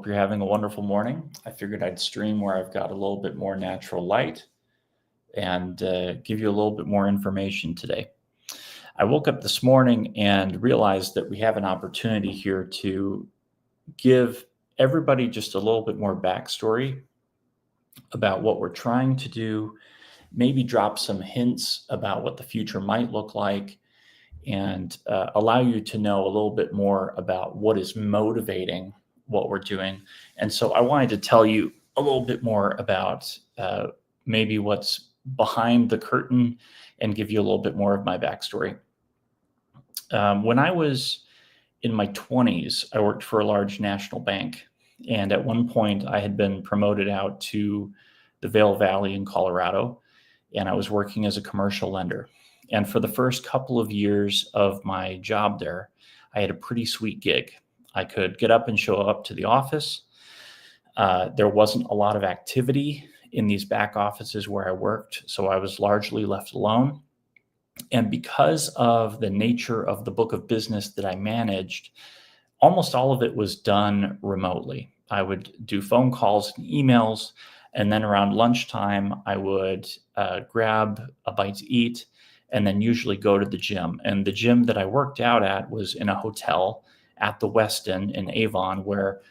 You're having a wonderful morning. I figured I'd stream where I've got a little bit more natural light and give you a little bit more information today. I woke up this morning and realized that we have an opportunity here to give everybody just a little bit more backstory about what we're trying to do, maybe drop some hints about what the future might look like, and allow you to know a little bit more about what is motivating what we're doing. And so I wanted to tell you a little bit more about maybe what's behind the curtain and give you a little bit more of my backstory. When I was in my 20s, I worked for a large national bank. And at one point, I had been promoted out to the Vail Valley in Colorado, and I was working as a commercial lender. And for the first couple of years of my job there, I had a pretty sweet gig. I could get up and show up to the office. There wasn't a lot of activity in these back offices where I worked, so I was largely left alone. And because of the nature of the book of business that I managed, almost all of it was done remotely. I would do phone calls and emails, and then around lunchtime, I would grab a bite to eat and then usually go to the gym. And the gym that I worked out at was in a hotel at the Westin in Avon, where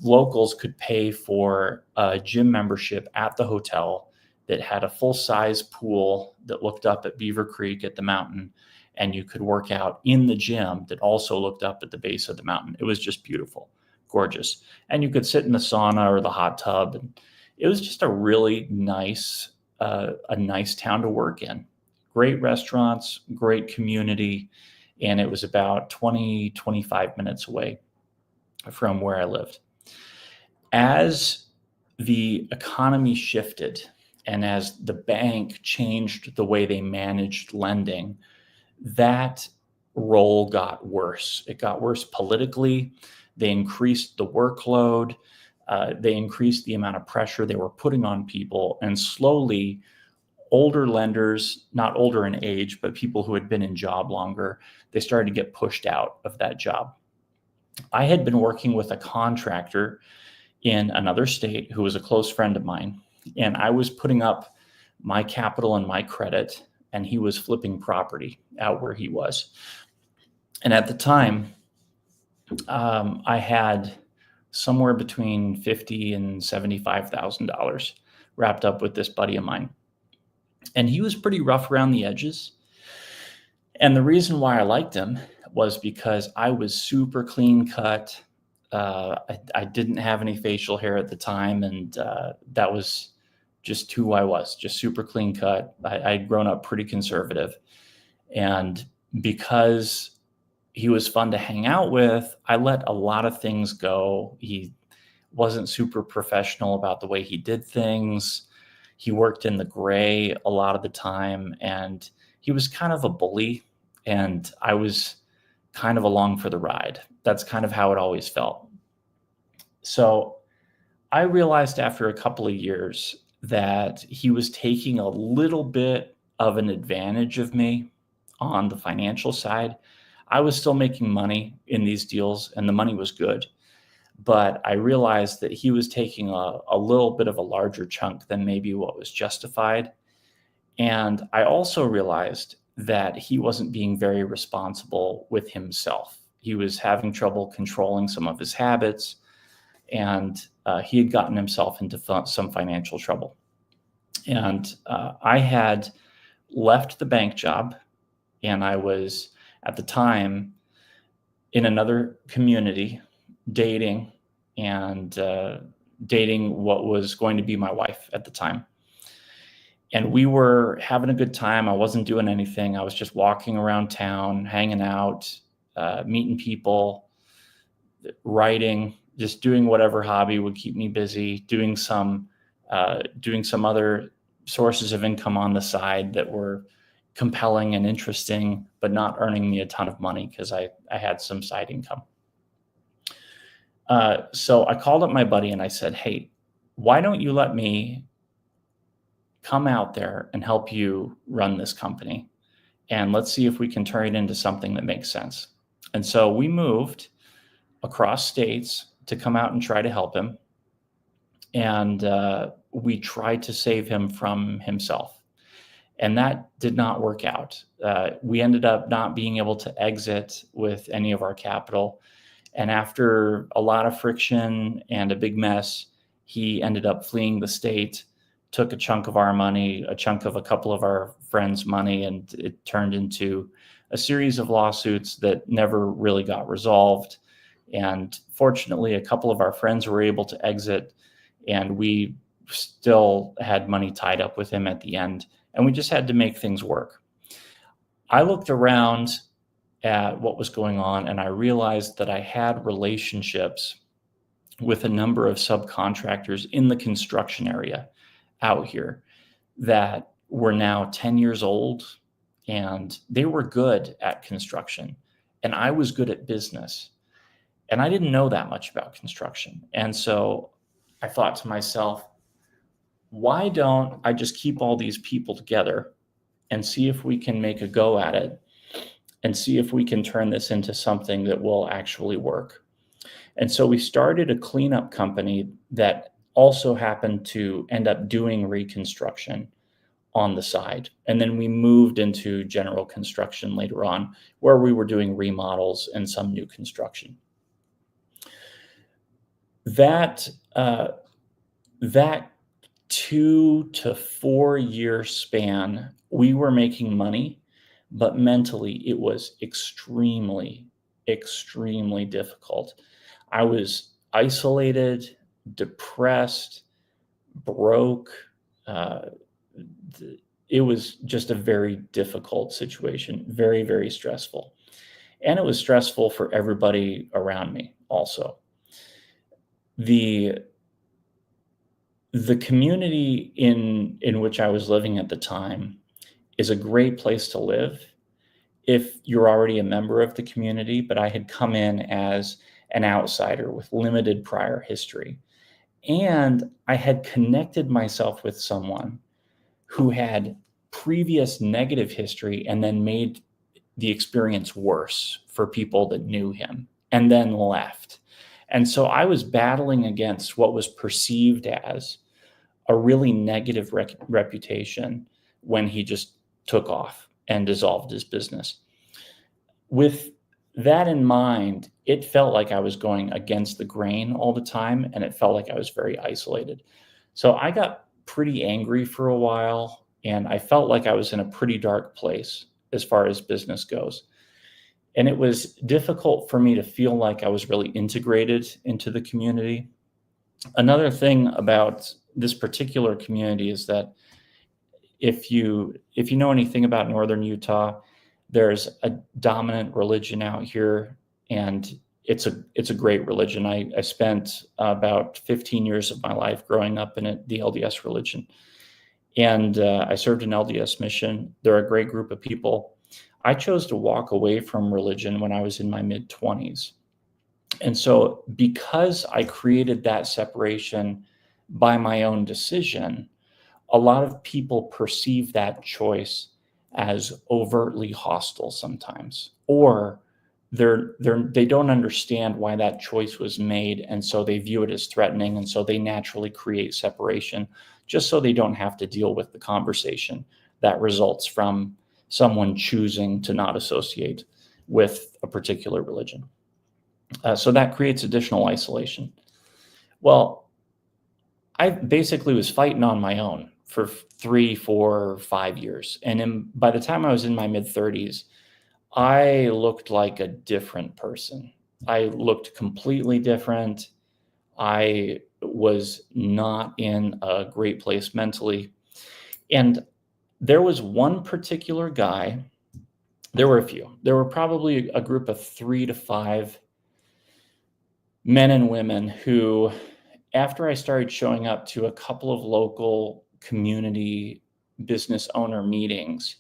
locals could pay for a gym membership at the hotel that had a full-size pool that looked up at Beaver Creek at the mountain, and you could work out in the gym that also looked up at the base of the mountain. It was just beautiful, gorgeous. And you could sit in the sauna or the hot tub. And it was just a really nice town to work in. Great restaurants, great community, and it was about 25 minutes away from where I lived. As the economy shifted and as the bank changed the way they managed lending, that role got worse. It got worse politically. They increased the workload. They increased the amount of pressure they were putting on people. And slowly, older lenders, not older in age, but people who had been in job longer, they started to get pushed out of that job. I had been working with a contractor in another state who was a close friend of mine, and I was putting up my capital and my credit, and he was flipping property out where he was. And at the time, I had somewhere between $50,000 and $75,000 wrapped up with this buddy of mine. And he was pretty rough around the edges. And the reason why I liked him was because I was super clean cut. I didn't have any facial hair at the time, and that was just who I was, just super clean cut. I'd grown up pretty conservative. And because he was fun to hang out with, I let a lot of things go. He wasn't super professional about the way he did things. He worked in the gray a lot of the time, and he was kind of a bully, and I was kind of along for the ride. That's kind of how it always felt. So I realized after a couple of years that he was taking a little bit of an advantage of me on the financial side. I was still making money in these deals, and the money was good. But I realized that he was taking a little bit of a larger chunk than maybe what was justified. And I also realized that he wasn't being very responsible with himself. He was having trouble controlling some of his habits, and he had gotten himself into some financial trouble. And I had left the bank job, and I was, at the time, in another community dating what was going to be my wife at the time. And we were having a good time. I wasn't doing anything. I was just walking around town, hanging out, meeting people, writing, just doing whatever hobby would keep me busy, doing some other sources of income on the side that were compelling and interesting, but not earning me a ton of money because I had some side income. So I called up my buddy and I said, hey, why don't you let me come out there and help you run this company? And let's see if we can turn it into something that makes sense. And so we moved across states to come out and try to help him. And we tried to save him from himself. And that did not work out. We ended up not being able to exit with any of our capital. And after a lot of friction and a big mess, he ended up fleeing the state, took a chunk of our money, a chunk of a couple of our friends' money, and it turned into a series of lawsuits that never really got resolved. And fortunately, a couple of our friends were able to exit, and we still had money tied up with him at the end, and we just had to make things work. I looked around at what was going on, and I realized that I had relationships with a number of subcontractors in the construction area out here that were now 10 years old, and they were good at construction, and I was good at business, and I didn't know that much about construction. And so I thought to myself, why don't I just keep all these people together and see if we can make a go at it and see if we can turn this into something that will actually work. And so we started a cleanup company that also happened to end up doing reconstruction on the side. And then we moved into general construction later on, where we were doing remodels and some new construction. That 2 to 4 year span, we were making money, but mentally it was extremely, extremely difficult. I was isolated, depressed, broke. It was just a very difficult situation, very, very stressful. And it was stressful for everybody around me also. The community in which I was living at the time is a great place to live if you're already a member of the community, but I had come in as an outsider with limited prior history. And I had connected myself with someone who had previous negative history and then made the experience worse for people that knew him and then left. And so I was battling against what was perceived as a really negative reputation when he just took off and dissolved his business. With that in mind, it felt like I was going against the grain all the time, and it felt like I was very isolated. So I got pretty angry for a while, and I felt like I was in a pretty dark place as far as business goes. And it was difficult for me to feel like I was really integrated into the community. Another thing about this particular community is that if you know anything about Northern Utah, there's a dominant religion out here, and it's a great religion. I spent about 15 years of my life growing up in it, the LDS religion. And I served an LDS mission. They're a great group of people. I chose to walk away from religion when I was in my mid-20s. And so because I created that separation by my own decision, a lot of people perceive that choice as overtly hostile sometimes, or they don't understand why that choice was made, and so they view it as threatening, and so they naturally create separation just so they don't have to deal with the conversation that results from someone choosing to not associate with a particular religion. So that creates additional isolation. Well, I basically was fighting on my own for 3, 4, 5 years. And by the time I was in my mid-30s, I looked like a different person. I looked completely different. I was not in a great place mentally. And there was one particular guy. There were a few. There were probably a group of 3 to 5 men and women who, after I started showing up to a couple of local community business owner meetings,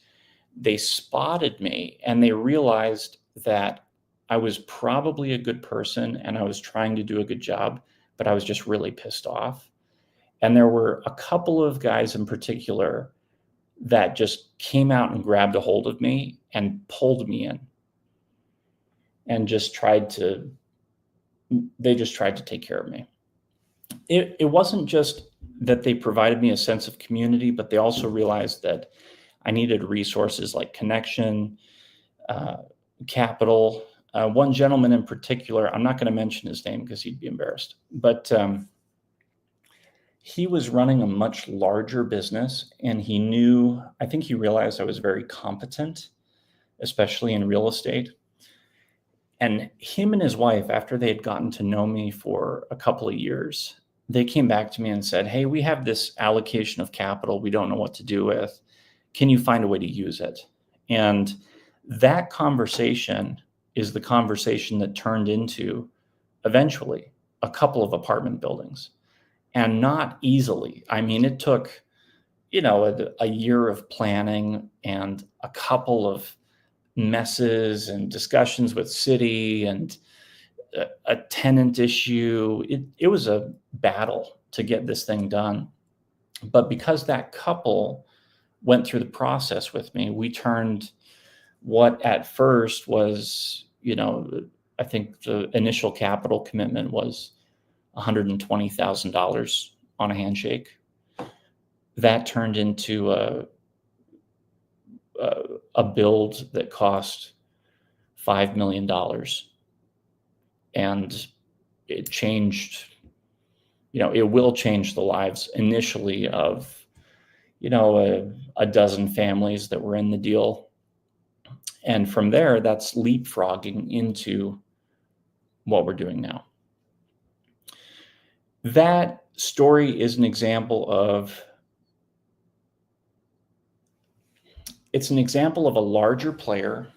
they spotted me and they realized that I was probably a good person and I was trying to do a good job, but I was just really pissed off. And there were a couple of guys in particular that just came out and grabbed a hold of me and pulled me in and just tried to they just tried to take care of me. It wasn't just that they provided me a sense of community, but they also realized that I needed resources like connection, uh, capital. One gentleman in particular, I'm not going to mention his name because he'd be embarrassed, but he was running a much larger business, and I think he realized I was very competent, especially in real estate. And him and his wife, after they had gotten to know me for a couple of years, they came back to me and said, "Hey, we have this allocation of capital we don't know what to do with. Can you find a way to use it?" And that conversation is the conversation that turned into eventually a couple of apartment buildings, and not easily. I mean, it took, a year of planning and a couple of messes and discussions with city and a tenant issue. It was a battle to get this thing done. But because that couple went through the process with me, we turned what at first was, I think the initial capital commitment was $120,000 on a handshake. That turned into a build that cost $5 million. And it changed, it will change the lives initially of, a dozen families that were in the deal. And from there, that's leapfrogging into what we're doing now. That story is an example of a larger player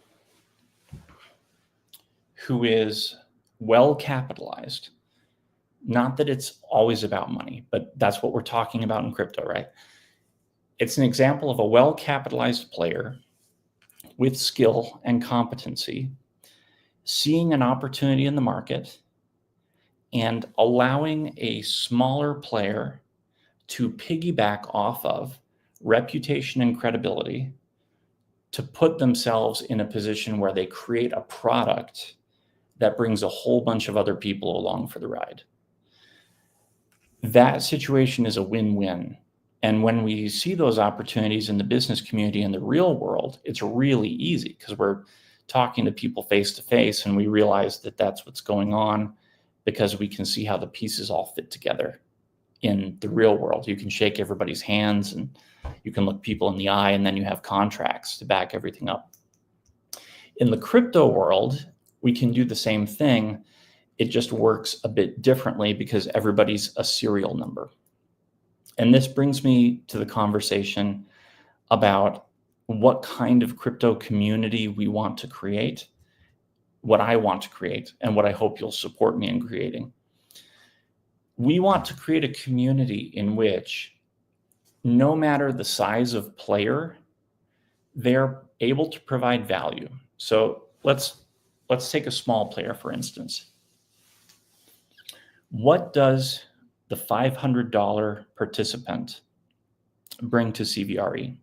who is well capitalized. Not that it's always about money, but that's what we're talking about in crypto, right? It's an example of a well capitalized player with skill and competency, seeing an opportunity in the market and allowing a smaller player to piggyback off of reputation and credibility to put themselves in a position where they create a product that brings a whole bunch of other people along for the ride. That situation is a win-win. And when we see those opportunities in the business community in the real world, it's really easy because we're talking to people face to face and we realize that that's what's going on because we can see how the pieces all fit together in the real world. You can shake everybody's hands and you can look people in the eye, and then you have contracts to back everything up. In the crypto world, we can do the same thing. It just works a bit differently because everybody's a serial number. And this brings me to the conversation about what kind of crypto community we want to create, what I want to create, and what I hope you'll support me in creating. We want to create a community in which no matter the size of player, they're able to provide value. So let's take a small player, for instance. What does the $500 participant bring to CVRE?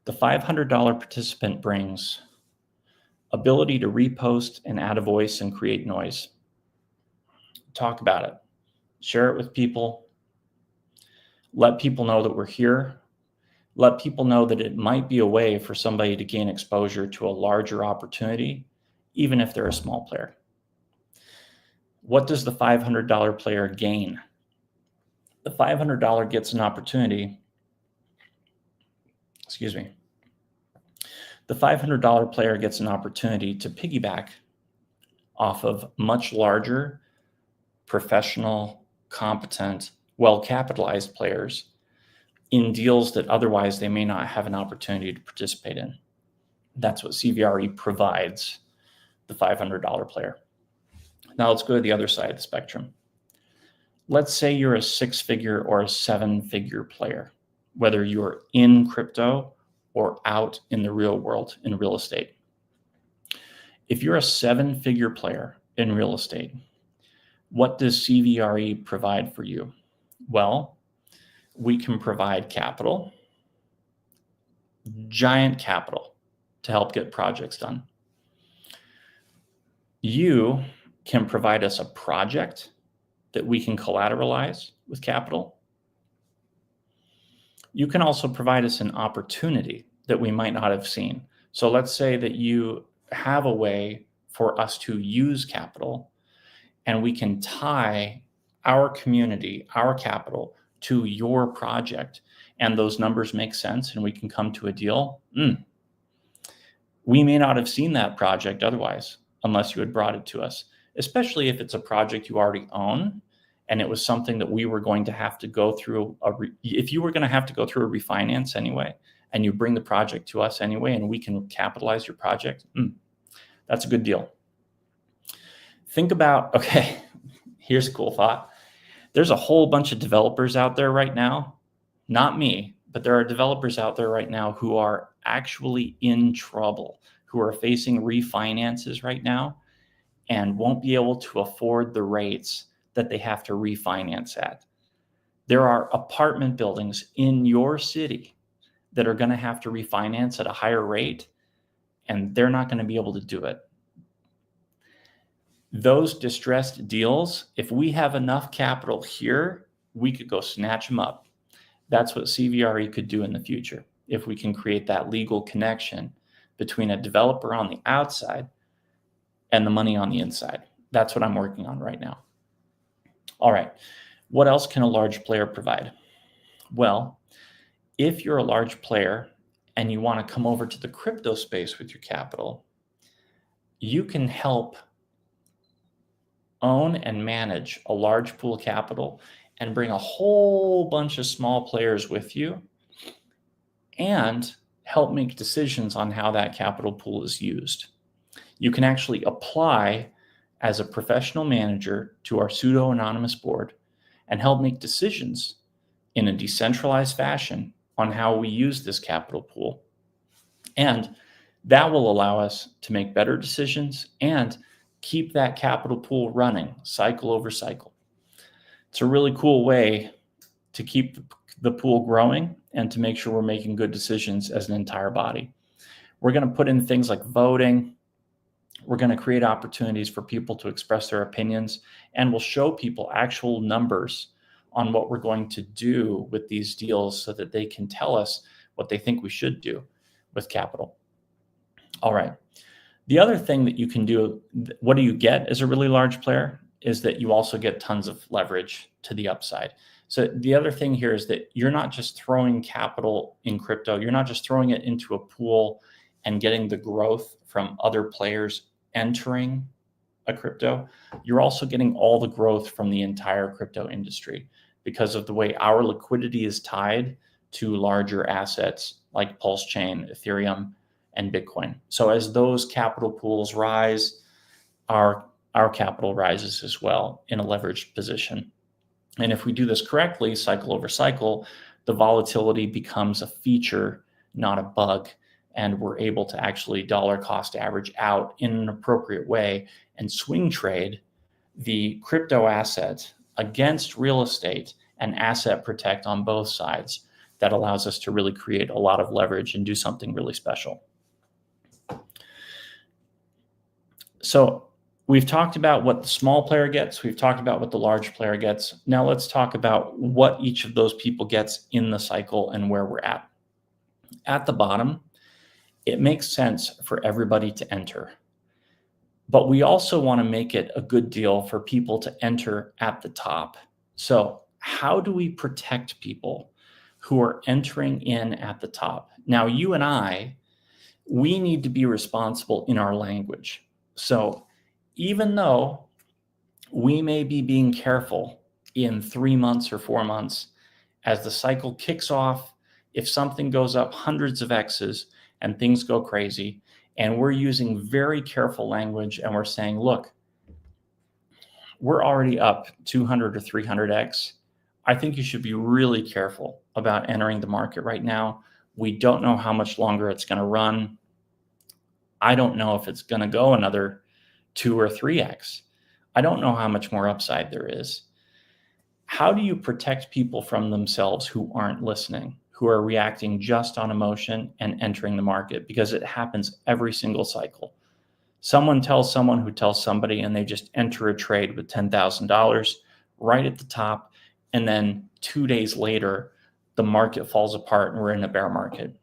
The $500 participant brings ability to repost and add a voice and create noise. Talk about it. Share it with people. Let people know that we're here. Let people know that it might be a way for somebody to gain exposure to a larger opportunity, even if they're a small player. What does the $500 player gain? The $500 gets an opportunity. The $500 player gets an opportunity to piggyback off of much larger, professional, competent, well-capitalized players in deals that otherwise they may not have an opportunity to participate in. That's what CVRE provides the $500 player. Now let's go to the other side of the spectrum. Let's say you're a 6-figure or a 7-figure player, whether you're in crypto or out in the real world in real estate. If you're a 7-figure player in real estate, what does CVRE provide for you? Well, we can provide capital, giant capital, to help get projects done. You can provide us a project that we can collateralize with capital. You can also provide us an opportunity that we might not have seen. So let's say that you have a way for us to use capital, and we can tie our community, our capital, to your project, and those numbers make sense and we can come to a deal. We may not have seen that project otherwise unless you had brought it to us, especially if it's a project you already own and it was something that we were going to have to go through. If you were going to have to go through a refinance anyway, and you bring the project to us anyway, and we can capitalize your project, that's a good deal. Think about, okay, here's a cool thought. There's a whole bunch of developers out there right now, not me, but there are developers out there right now who are actually in trouble, who are facing refinances right now and won't be able to afford the rates that they have to refinance at. There are apartment buildings in your city that are going to have to refinance at a higher rate, and they're not going to be able to do it. Those distressed deals, if we have enough capital here, we could go snatch them up. That's what CVRE could do in the future if we can create that legal connection between a developer on the outside and the money on the inside. That's what I'm working on right now. All right, what else can a large player provide? Well, if you're a large player and you want to come over to the crypto space with your capital, you can help own and manage a large pool of capital and bring a whole bunch of small players with you and help make decisions on how that capital pool is used. You can actually apply as a professional manager to our pseudo-anonymous board and help make decisions in a decentralized fashion on how we use this capital pool. And that will allow us to make better decisions and keep that capital pool running cycle over cycle. It's a really cool way to keep the pool growing and to make sure we're making good decisions as an entire body. We're going to put in things like voting. We're going to create opportunities for people to express their opinions, and we'll show people actual numbers on what we're going to do with these deals so that they can tell us what they think we should do with capital. All right. The other thing that you can do, what do you get as a really large player, is that you also get tons of leverage to the upside. So the other thing here is that you're not just throwing capital in crypto. You're not just throwing it into a pool and getting the growth from other players entering a crypto. You're also getting all the growth from the entire crypto industry because of the way our liquidity is tied to larger assets like Pulse Chain, Ethereum, and Bitcoin. So as those capital pools rise, our capital rises as well in a leveraged position. And if we do this correctly, cycle over cycle, the volatility becomes a feature, not a bug. And we're able to actually dollar cost average out in an appropriate way and swing trade the crypto asset against real estate and asset protect on both sides. That allows us to really create a lot of leverage and do something really special. So we've talked about what the small player gets. We've talked about what the large player gets. Now let's talk about what each of those people gets in the cycle and where we're at. At the bottom, it makes sense for everybody to enter. But we also want to make it a good deal for people to enter at the top. So how do we protect people who are entering in at the top? Now, you and I, we need to be responsible in our language. So even though we may be being careful in 3 months or 4 months, as the cycle kicks off, if something goes up hundreds of X's and things go crazy, and we're using very careful language and we're saying, look, we're already up 200 or 300X. I think you should be really careful about entering the market right now. We don't know how much longer it's going to run. I don't know if it's going to go another 2 or 3X. I don't know how much more upside there is. How do you protect people from themselves who aren't listening, who are reacting just on emotion and entering the market? Because it happens every single cycle. Someone tells someone who tells somebody, and they just enter a trade with $10,000 right at the top. And then 2 days later, the market falls apart and we're in a bear market.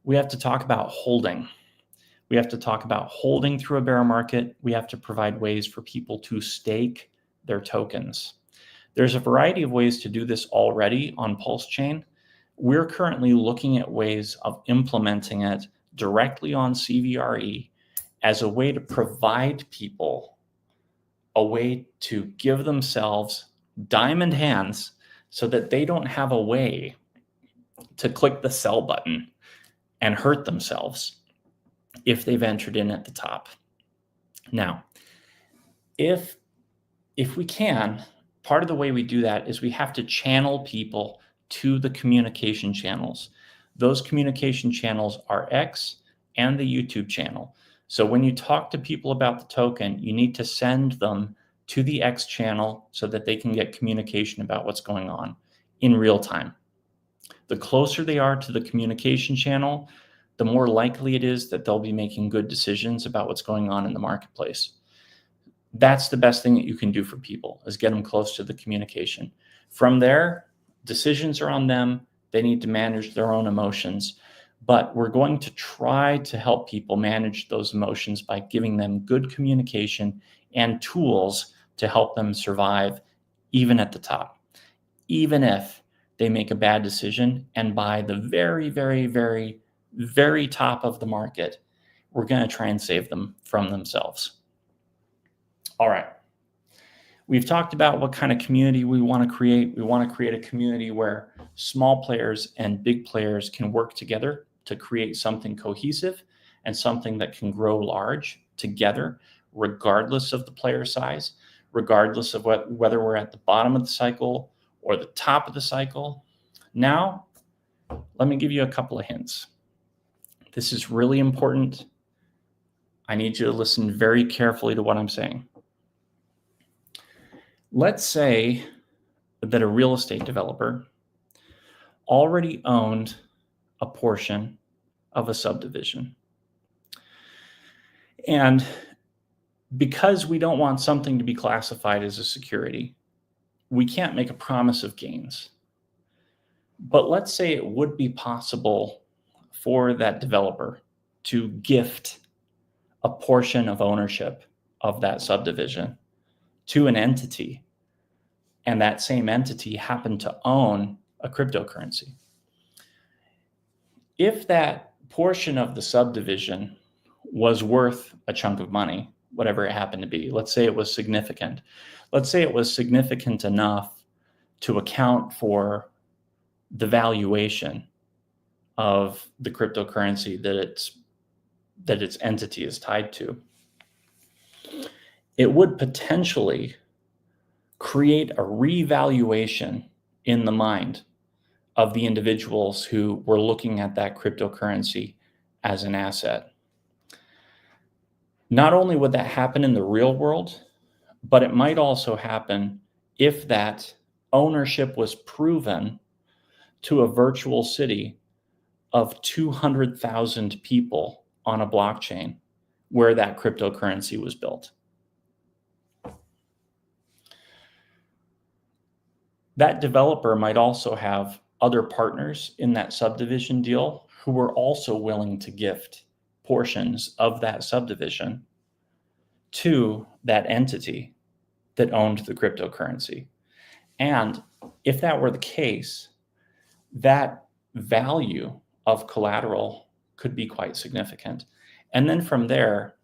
We have to talk about holding. We have to talk about holding through a bear market. We have to provide ways for people to stake their tokens. There's a variety of ways to do this already on Pulse Chain. We're currently looking at ways of implementing it directly on CVRE as a way to provide people a way to give themselves diamond hands so that they don't have a way to click the sell button and hurt themselves if they've entered in at the top. Now, if we can, part of the way we do that is we have to channel people to the communication channels. Those communication channels are X and the YouTube channel. So when you talk to people about the token, you need to send them to the X channel so that they can get communication about what's going on in real time. The closer they are to the communication channel, the more likely it is that they'll be making good decisions about what's going on in the marketplace. That's the best thing that you can do for people, is get them close to the communication. From there, decisions are on them. They need to manage their own emotions. But we're going to try to help people manage those emotions by giving them good communication and tools to help them survive, even at the top. Even if they make a bad decision and by the very, very, very, very top of the market, we're going to try and save them from themselves. All right. We've talked about what kind of community we want to create. We want to create a community where small players and big players can work together to create something cohesive and something that can grow large together, regardless of the player size, regardless of whether we're at the bottom of the cycle or the top of the cycle. Now, let me give you a couple of hints. This is really important. I need you to listen very carefully to what I'm saying. Let's say that a real estate developer already owned a portion of a subdivision. And because we don't want something to be classified as a security, we can't make a promise of gains. But let's say it would be possible for that developer to gift a portion of ownership of that subdivision to an entity, and that same entity happened to own a cryptocurrency. If that portion of the subdivision was worth a chunk of money, whatever it happened to be, let's say it was significant. Let's say it was significant enough to account for the valuation of the cryptocurrency that its entity is tied to. It would potentially create a revaluation in the mind of the individuals who were looking at that cryptocurrency as an asset. Not only would that happen in the real world, but it might also happen if that ownership was proven to a virtual city of 200,000 people on a blockchain where that cryptocurrency was built. That developer might also have other partners in that subdivision deal who were also willing to gift portions of that subdivision to that entity that owned the cryptocurrency. And if that were the case, that value of collateral could be quite significant. And then from there,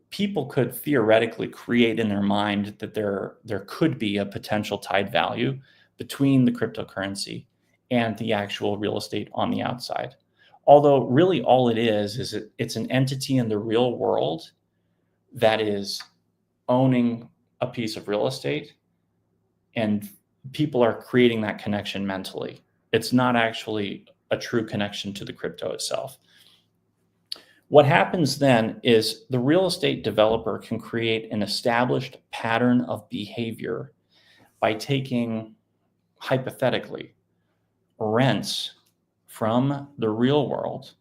people could theoretically create in their mind that there could be a potential tied value between the cryptocurrency and the actual real estate on the outside. Although really all it is it's an entity in the real world that is owning a piece of real estate, and people are creating that connection mentally. It's not actually a true connection to the crypto itself. What happens then is the real estate developer can create an established pattern of behavior by taking, hypothetically, rents from the real world,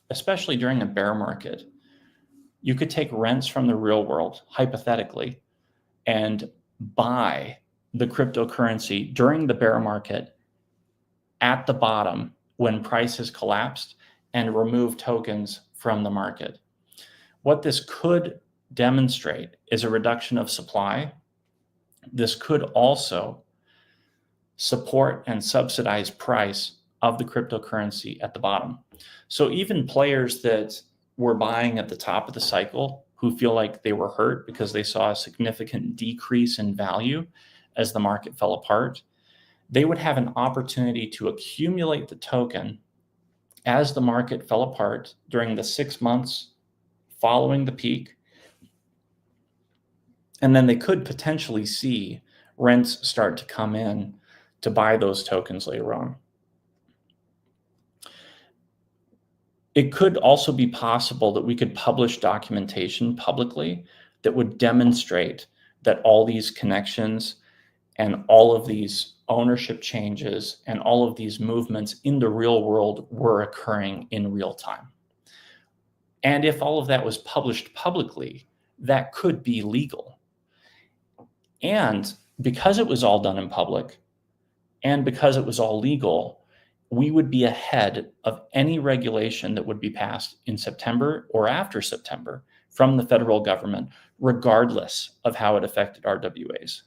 especially during a bear market, You could take rents from the real world, hypothetically, and buy the cryptocurrency during the bear market at the bottom when prices collapsed and remove tokens from the market. What this could demonstrate is a reduction of supply. This could also support and subsidize price of the cryptocurrency at the bottom. So even players that were buying at the top of the cycle who feel like they were hurt because they saw a significant decrease in value as the market fell apart, they would have an opportunity to accumulate the token as the market fell apart during the 6 months following the peak. And then they could potentially see rents start to come in to buy those tokens later on. It could also be possible that we could publish documentation publicly that would demonstrate that all these connections and all of these ownership changes and all of these movements in the real world were occurring in real time. And if all of that was published publicly, that could be legal. And because it was all done in public, and because it was all legal, we would be ahead of any regulation that would be passed in September or after September from the federal government, regardless of how it affected RWAs.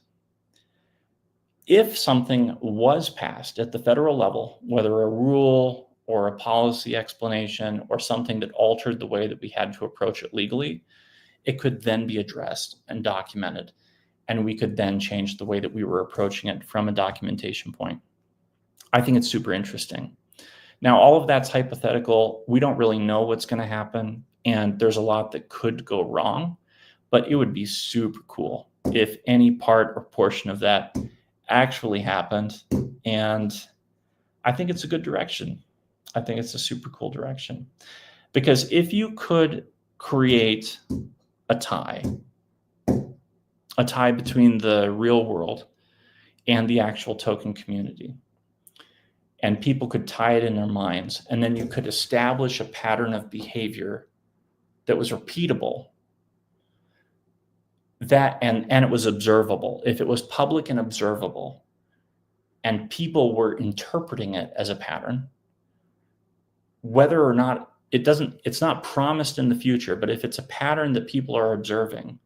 If something was passed at the federal level, whether a rule or a policy explanation or something that altered the way that we had to approach it legally, it could then be addressed and documented, and we could then change the way that we were approaching it from a documentation point. I think it's super interesting. Now, all of that's hypothetical. We don't really know what's going to happen, and there's a lot that could go wrong, but it would be super cool if any part or portion of that actually happened. And I think it's a good direction. I think it's a super cool direction, because if you could create a tie between the real world and the actual token community, and people could tie it in their minds, and then you could establish a pattern of behavior that was repeatable, that and it was observable. If it was public and observable, and people were interpreting it as a pattern, whether or not it's not promised in the future, but if it's a pattern that people are observing,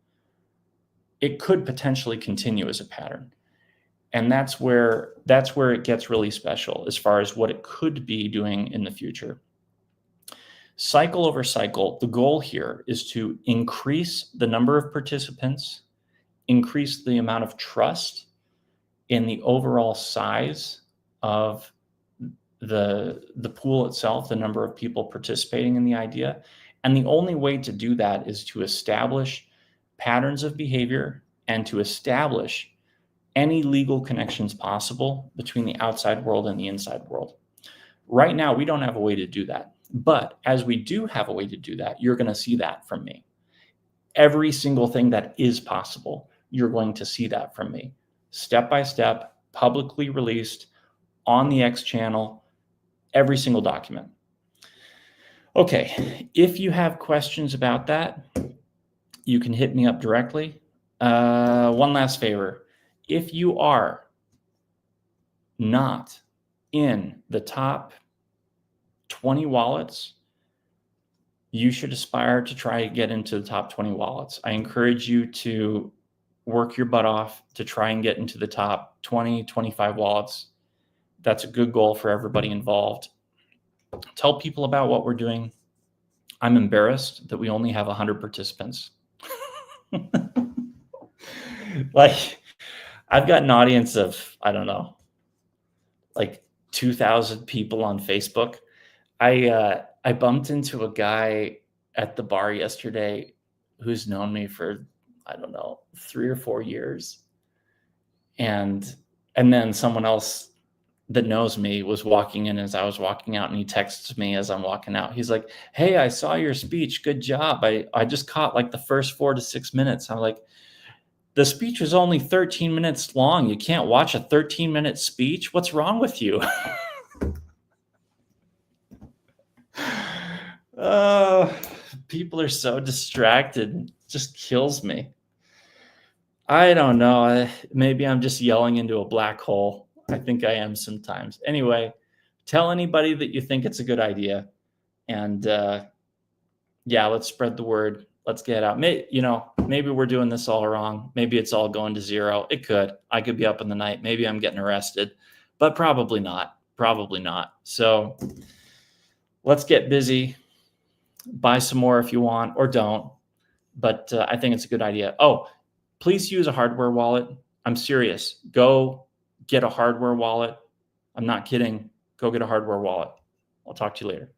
it could potentially continue as a pattern. And that's where it gets really special as far as what it could be doing in the future. Cycle over cycle, the goal here is to increase the number of participants, increase the amount of trust in the overall size of the pool itself, the number of people participating in the idea. And the only way to do that is to establish patterns of behavior and to establish any legal connections possible between the outside world and the inside world. Right now, we don't have a way to do that. But as we do have a way to do that, you're going to see that from me. Every single thing that is possible, you're going to see that from me. Step by step, publicly released on the X channel, every single document. Okay, if you have questions about that, you can hit me up directly. One last favor. If you are not in the top 20 wallets, you should aspire to try to get into the top 20 wallets. I encourage you to work your butt off to try and get into the top 20, 25 wallets. That's a good goal for everybody involved. Tell people about what we're doing. I'm embarrassed that we only have 100 participants. Like, I've got an audience of, I don't know, like 2,000 people on Facebook. I bumped into a guy at the bar yesterday who's known me for, I don't know, 3 or 4 years. And then someone else that knows me was walking in as I was walking out, and he texts me as I'm walking out. He's like, "Hey, I saw your speech. Good job. I just caught like the first 4 to 6 minutes." I'm like, the speech was only 13 minutes long. You can't watch a 13-minute speech? What's wrong with you? People are so distracted. It just kills me. I don't know. Maybe I'm just yelling into a black hole. I think I am sometimes. Anyway, tell anybody that you think it's a good idea. And yeah, let's spread the word. Let's get it out. Maybe we're doing this all wrong. Maybe it's all going to zero. It could. I could be up in the night. Maybe I'm getting arrested, but probably not. Probably not. So let's get busy. Buy some more if you want, or don't. But I think it's a good idea. Oh, please use a hardware wallet. I'm serious. Go get a hardware wallet. I'm not kidding. Go get a hardware wallet. I'll talk to you later.